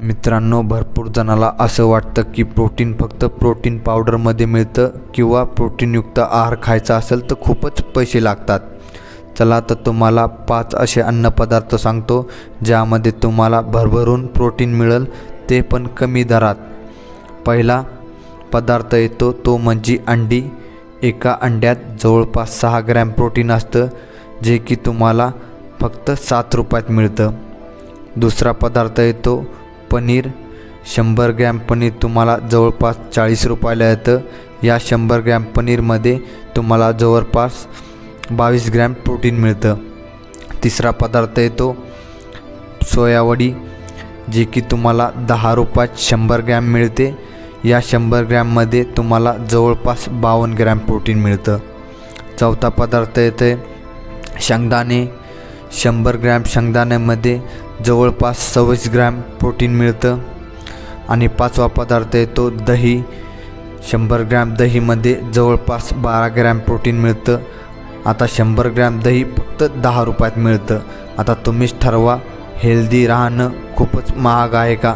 मित्रांनो, भरपूर जणाला असं वाटतं की प्रोटीन फक्त प्रोटीन पावडरमध्ये मिळतं किंवा प्रोटीनयुक्त आहार खायचा असेल तर खूपच पैसे लागतात. चला तर तुम्हाला 5 असे अन्नपदार्थ सांगतो ज्यामध्ये तुम्हाला भरभरून प्रोटीन मिळेल, ते पण कमी दरात. पहिला पदार्थ येतो तो म्हणजे अंडी. एका अंड्यात जवळपास 6 ग्रॅम प्रोटीन असतं, जे की तुम्हाला फक्त 7 रुपयात मिळतं. दुसरा पदार्थ येतो पनीर. 100 ग्रॅम पनीर तुम्हाला जवळपास 40 रुपयाला येतं. या 100 ग्रॅम पनीरमध्ये तुम्हाला जवळपास 22 ग्रॅम प्रोटीन मिळतं. तिसरा पदार्थ येतो सोयावडी, जे की तुम्हाला 10 रुपयात 100 ग्रॅम मिळते. या 100 ग्रॅममध्ये तुम्हाला जवळपास 52 ग्रॅम प्रोटीन मिळतं. चौथा पदार्थ येते शेंगदाणे. 100 ग्रॅम शेंगदाण्यामध्ये जवळपास 26 ग्रॅम प्रोटीन मिळतं. आणि पाचवा पदार्थ येतो दही. 100 ग्रॅम दहीमध्ये जवळपास 12 ग्रॅम प्रोटीन मिळतं. आता 100 ग्रॅम दही फक्त 10 रुपयात मिळतं. आता तुम्हीच ठरवा, हेल्दी राहणं खूपच महाग आहे का?